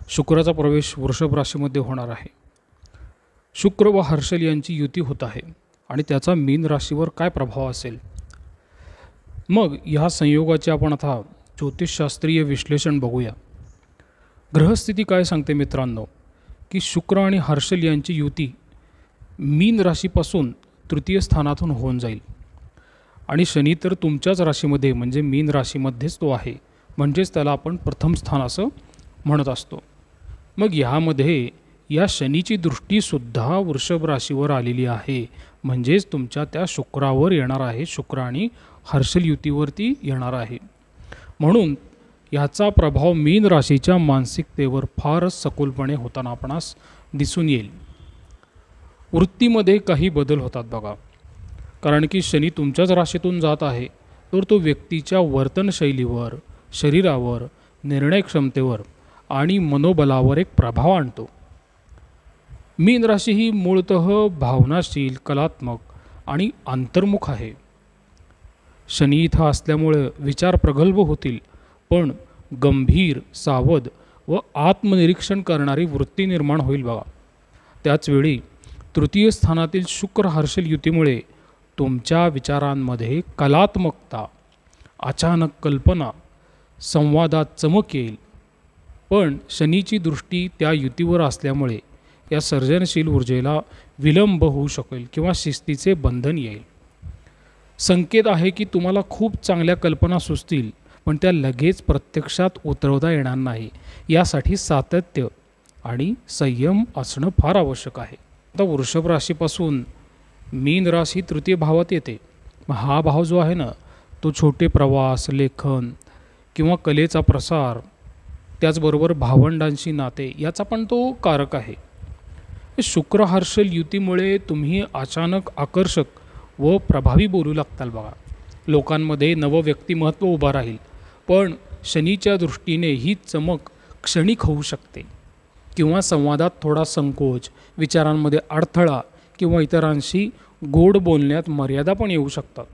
शुक्राचा प्रवेश वृषभ राशीमध्ये होणार आहे। शुक्र व हर्षल यांची युती होत आहे आणि त्याचा मीन राशीवर काय प्रभाव असेल, मग ह्या संयोगाचे आपण आता ज्योतिषशास्त्रीय विश्लेषण बघूया। ग्रहस्थिती काय सांगते मित्रांनो, की शुक्र आणि हर्षल यांची युती मीन राशीपासून तृतीय स्थानातून होऊन जाईल आणि शनी तर तुमच्याच राशीमध्ये म्हणजे मीन राशीमध्येच तो आहे, म्हणजेच त्याला आपण प्रथम स्थान असं म्हणत असतो। मग ह्यामध्ये या शनीची दृष्टीसुद्धा वृषभ राशीवर आलेली आहे, म्हणजेच तुमच्या त्या शुक्रावर येणार आहे, शुक्र आणि हर्षल युतीवरती येणार आहे। म्हणून ह्याचा प्रभाव मीन राशीच्या मानसिकतेवर फारच सखोलपणे होताना आपणास दिसून येईल। वृत्तीमध्ये काही बदल होतात बघा, कारण की शनी तुमच्याच राशीतून जात आहे, तर तो व्यक्तीच्या वर्तनशैलीवर, शरीरावर, निर्णय क्षमतेवर आणि मनोबलावर एक प्रभाव आणतो। मीन राशी ही मूळतः भावनाशील, कलात्मक आणि अंतर्मुख आहे। शनी इथं असल्यामुळे विचार प्रगल्भ होतील, पण गंभीर, सावध व आत्मनिरीक्षण करणारी वृत्ती निर्माण होईल बघा। त्याचवेळी तृतीय स्थानातील शुक्र हर्षल युतीमुळे तुमच्या विचारांमध्ये कलात्मकता, अचानक कल्पना, संवादात चमक येईल। पण शनीची दृष्टी त्या युतीवर असल्यामुळे या सर्जनशील ऊर्जेला विलंब होऊ शकेल किंवा शिस्तीचे बंधन येईल। संकेत आहे की तुम्हाला खूप चांगल्या कल्पना सुचतील, पण त्या लगेच प्रत्यक्षात उतरवता येणार नाही। यासाठी सातत्य आणि संयम असणं फार आवश्यक आहे। आता वृषभ राशीपासून मीन राशी तृतीय भावात येते। हा भाव जो आहे ना, तो छोटे प्रवास, लेखन किंवा कलेचा प्रसार, त्याचबरोबर भावंडांशी नाते याचा पण तो कारक आहे। शुक्र हर्षल युतीमुळे तुम्ही अचानक आकर्षक व प्रभावी बोलू लागताल बघा। लोकांमध्ये नवं व्यक्तिमत्व उभं राहील, पण शनीच्या दृष्टीने ही चमक क्षणिक होऊ शकते किंवा संवादात थोडा संकोच, विचारांमध्ये अडथळा किंवा इतरांशी गोड बोलण्यात मर्यादा पण येऊ शकतात।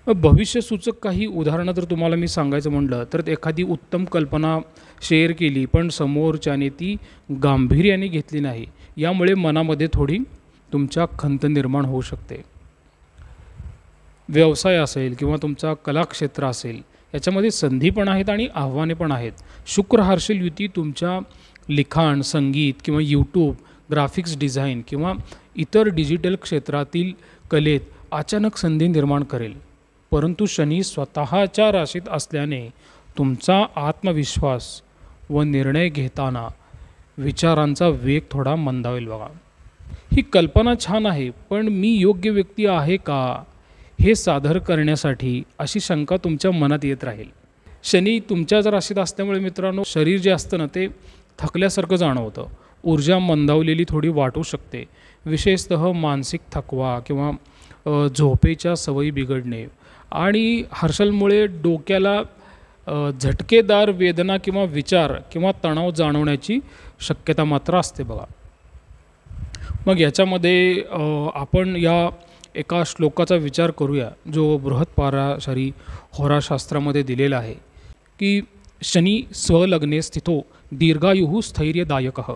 भविष्यसूचक काही उदाहरणं जर तुम्हाला मी सांगायचं म्हटलं, तर एखादी उत्तम कल्पना शेअर केली, पण समोरच्याने ती गांभीर्याने घेतली नाही, यामुळे मनामध्ये थोडी तुमच्या खंत निर्माण होऊ शकते। व्यवसाय असेल किंवा तुमचा कलाक्षेत्र असेल, याच्यामध्ये संधी पण आहेत आणि आव्हाने पण आहेत। शुक्र हर्षल युती तुमच्या लिखाण, संगीत किंवा यूट्यूब, ग्राफिक्स डिझाईन किंवा इतर डिजिटल क्षेत्रातील कलेत अचानक संधी निर्माण करेल, परंतु शनी स्वतःच्या राशीत असल्याने तुमचा आत्मविश्वास व निर्णय घेताना विचारांचा वेग थोडा मंदावेल बघा। ही कल्पना छान आहे, पण मी योग्य व्यक्ती आहे का हे सादर करण्यासाठी अशी शंका तुमच्या मनात येत राहील। शनी तुमच्याच राशीत असल्यामुळे मित्रांनो, शरीर जे असतं ना, ते थकल्यासारखं जाणवतं, ऊर्जा मंदावलेली थोडी वाटू शकते। विशेषतः मानसिक थकवा किंवा झोपेच्या सवयी बिघडणे आणि हर्षलमुळे डोक्याला झटकेदार वेदना किंवा विचार किंवा तणाव जाणवण्याची शक्यता मात्र असते बघा। मग याच्यामध्ये आपण या एका श्लोकाचा विचार करूया, जो बृहत्पराशरी होराशास्त्रामध्ये दिलेला आहे, की शनी स्वलग्ने स्थितो दीर्घायुः स्थैर्यदायकः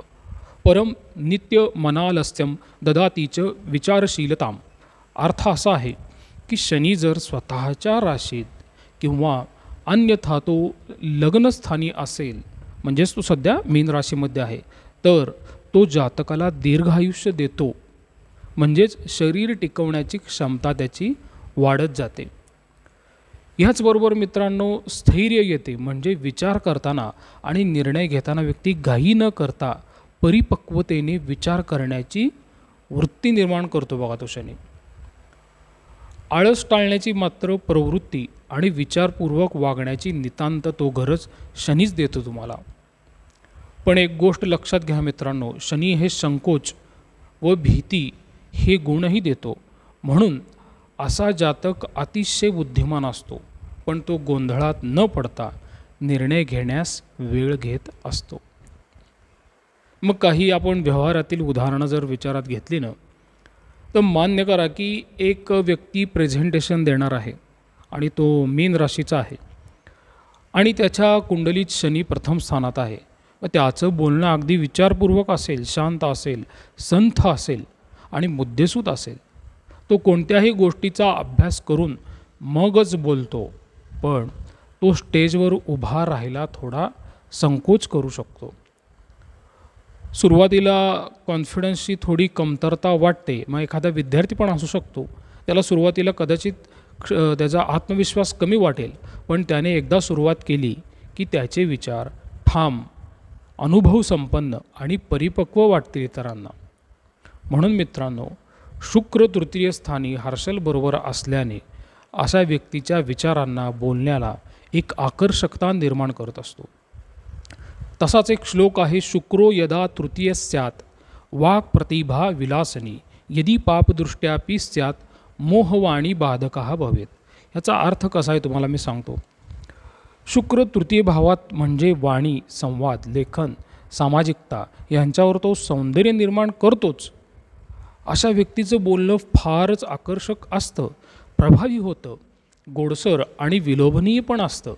परम नित्य मनालस्यम ददातीच विचारशीलताम। अर्थ असा आहे की शनी जर स्वतःच्या राशीत किंवा अन्यथा तो लग्नस्थानी असेल, म्हणजेच तो सध्या मीन राशीमध्ये आहे, तर तो जातकाला दीर्घायुष्य देतो, म्हणजेच शरीर टिकवण्याची क्षमता त्याची वाढत जाते। ह्याचबरोबर मित्रांनो, स्थैर्य येते, म्हणजे विचार करताना आणि निर्णय घेताना व्यक्ती घाई न करता परिपक्वतेने विचार करण्याची वृत्ती निर्माण करतो बघा तो शनी। आळस टाळण्याची मात्र प्रवृत्ती आणि विचारपूर्वक वागण्याची नितांत तो गरज शनीच देतो तुम्हाला। पण एक गोष्ट लक्षात घ्या मित्रांनो, शनी हे संकोच व भीती हे गुणही देतो, म्हणून असा जातक अतिशय बुद्धिमान असतो, पण तो गोंधळात न पडता निर्णय घेण्यास वेळ घेत असतो। मग काही आपण व्यवहारातील उदाहरणं जर विचारात घेतली ना, तर मान्य करा की एक व्यक्ती प्रेझेंटेशन देणार आहे आणि तो मीन राशीचा आहे आणि त्याच्या कुंडलीत शनी प्रथम स्थानात आहे, त्याचं बोलणं अगदी विचारपूर्वक असेल, शांत असेल, संथ असेल आणि मुद्देसूद असेल. तो कोणत्याही गोष्टीचा अभ्यास करून मगच बोलतो, पण तो स्टेजवर उभा राहायला थोडा संकोच करू शकतो. सुरुवातीला कॉन्फिडन्सची थोडी कमतरता वाटते. मग एखादा विद्यार्थी पण असू शकतो, त्याला सुरुवातीला कदाचित त्याचा आत्मविश्वास कमी वाटेल, पण त्याने एकदा सुरुवात केली की त्याचे विचार ठाम, अनुभवसंपन्न आणि परिपक्व वाटतील इतरांना. म्हणून मित्रांनो, शुक्र तृतीय स्थानी हर्षलबरोबर असल्याने अशा व्यक्तीच्या विचारांना, बोलण्याला एक आकर्षकता निर्माण करत असतो. तसाच एक श्लोक आहे, शुक्रो यदा तृतीय स्यात् वाक् प्रतिभा विलासनी यदि पापदृष्ट्यापि स्यात् मोहवाणी बाधकः भवेत. याचा अर्थ कसा आहे तुम्हाला मी सांगतो. शुक्र तृतीय भावात म्हणजे वाणी, संवाद, लेखन, सामाजिकता यांच्यावर तो सौंदर्य निर्माण करतोच. अशा व्यक्तीचं बोलणं फारच आकर्षक असतं, प्रभावी होतं, गोडसर आणि विलोभनीय पण असतं.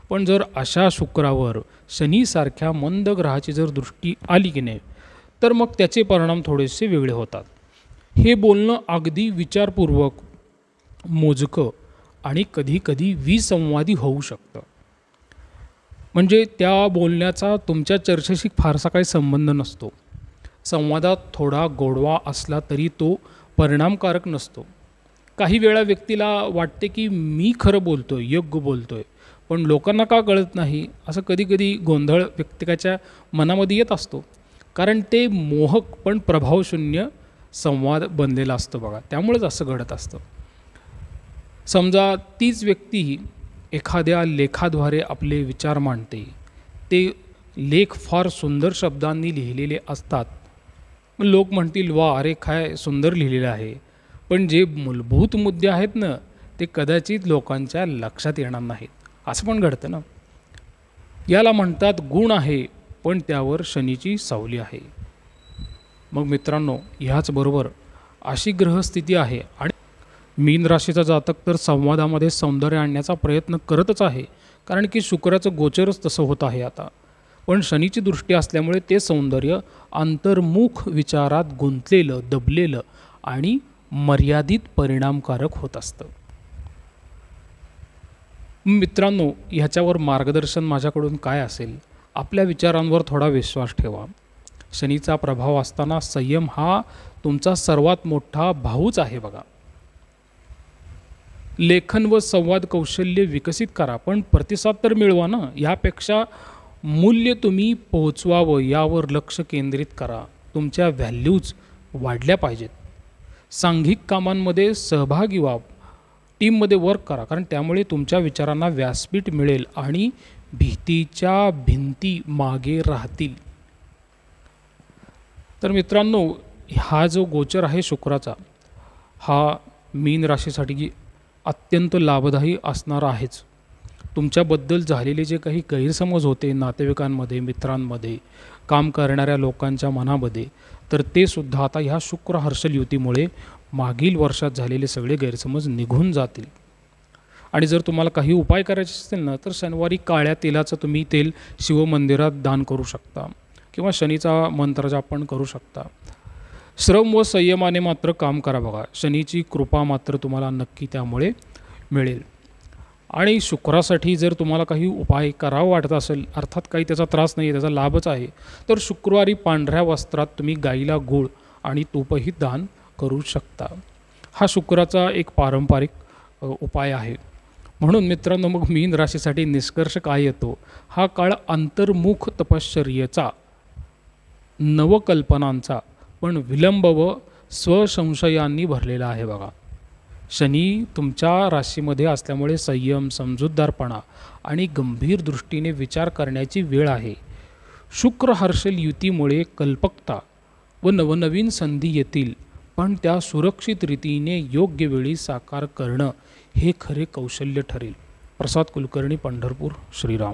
पण जर अशा शुक्रावर शनीसारख्या मंद ग्रहाची जर दृष्टी आली की नाही, तर मग त्याचे परिणाम थोडेसे वेगळे होतात. हे बोलणं अगदी विचारपूर्वक, मोजकं आणि कधीकधी विसंवादी होऊ शकतं. म्हणजे त्या बोलण्याचा तुमच्या चर्चेशी फारसा काही संबंध नसतो. संवादात थोडा गोडवा असला तरी तो परिणामकारक नसतो. काही वेळा व्यक्तीला वाटते की मी खरं बोलतोय, योग्य बोलतोय, पण लोकांना का कळत नाही, असं कधीकधी गोंधळ व्यक्तिकाच्या मनामध्ये येत असतो. कारण ते मोहक पण प्रभावशून्य संवाद बनलेला असतो बघा, त्यामुळेच असं घडत असतं. समजा तीच व्यक्ती एखाद्या लेखाद्वारे आपले विचार मांडते. ते लेख फार सुंदर शब्दांनी लिहिलेले असतात. लोक म्हणतील, वा अरे काय सुंदर लिहिलेलं आहे, पण जे मूलभूत मुद्दे आहेत ना, ते कदाचित लोकांच्या लक्षात येणार नाहीत. असं पण घडतं ना. याला म्हणतात गुण आहे, पण त्यावर शनीची सावली आहे. मग मित्रांनो, ह्याचबरोबर अशी ग्रहस्थिती आहे आणि मीन राशीचा जातक तर संवादामध्ये सौंदर्य आणण्याचा प्रयत्न करतच आहे, कारण की शुक्राचं गोचरच तसं होत आहे आता. पण शनीची दृष्टी असल्यामुळे ते सौंदर्य अंतर्मुख विचारात गुंतलेलं, दबलेलं आणि मर्यादित परिणामकारक होत असतं. मित्रांनो, ह्याच्यावर मार्गदर्शन माझ्याकडून काय असेल, आपल्या विचारांवर थोडा विश्वास ठेवा. शनीचा प्रभाव असताना संयम हा तुमचा सर्वात मोठा भाऊच आहे बघा. लेखन व संवाद कौशल्य विकसित करा, पण प्रतिसाद तर मिळवा ना. यापेक्षा मूल्य तुम्ही पोहोचवावं यावर लक्ष केंद्रित करा. तुमच्या व्हॅल्यूज वाढल्या पाहिजेत. सांघिक कामांमध्ये सहभागी व्हा, टीममध्ये वर्क करा, कारण त्यामुळे तुमच्या विचारांना व्यासपीठ मिळेल आणि भीतीच्या भिंती मागे राहतील. तर मित्रांनो, हा जो गोचर आहे शुक्राचा, हा मीन राशीसाठी अत्यंत लाभदायी असणार आहेच. तुमच्याबद्दल झालेले जे काही गैरसमज होते नातेवाईकांमध्ये, मित्रांमध्ये, काम करणाऱ्या लोकांच्या मनामध्ये, तर ते सुद्धा आता ह्या शुक्र हर्षल युतीमुळे मागील वर्षात झालेले सगळे गैरसमज निघून जातील. आणि जर तुम्हाला काही उपाय करायचे असतील ना, तर शनिवारी काळ्या तेलाचं तुम्ही तेल शिवमंदिरात दान करू शकता किंवा शनीचा मंत्र जाप पण करू शकता. श्रम व संयमाने मात्र काम करा बघा. शनीची कृपा मात्र तुम्हाला नक्की त्यामुळे मिळेल. आणि शुक्रासाठी जर तुम्हाला काही उपाय करावा वाटत असेल, अर्थात काही त्याचा त्रास नाही आहे, त्याचा लाभच आहे, तर शुक्रवारी पांढऱ्या वस्त्रात तुम्ही गाईला गूळ आणि तूपही दान करू शकता. हा शुक्राचा एक पारंपरिक उपाय आहे. म्हणून मित्रांनो, मग मीन राशीसाठी निष्कर्ष काय येतो, हा काळ अंतर्मुख तपश्चर्येचा, नवकल्पनांचा, पण विलंब व स्वसंशयांनी भरलेला आहे बघा. शनी तुमच्या राशीमध्ये असल्यामुळे संयम, समजूतदारपणा आणि गंभीर दृष्टीने विचार करण्याची वेळ आहे. शुक्र हर्षल युतीमुळे कल्पकता व नवनवीन संधी येतील, पण त्या सुरक्षित रीतीने योग्य वेळी साकार करणं हे खरे कौशल्य ठरेल. प्रसाद कुलकर्णी, पंढरपूर. श्रीराम.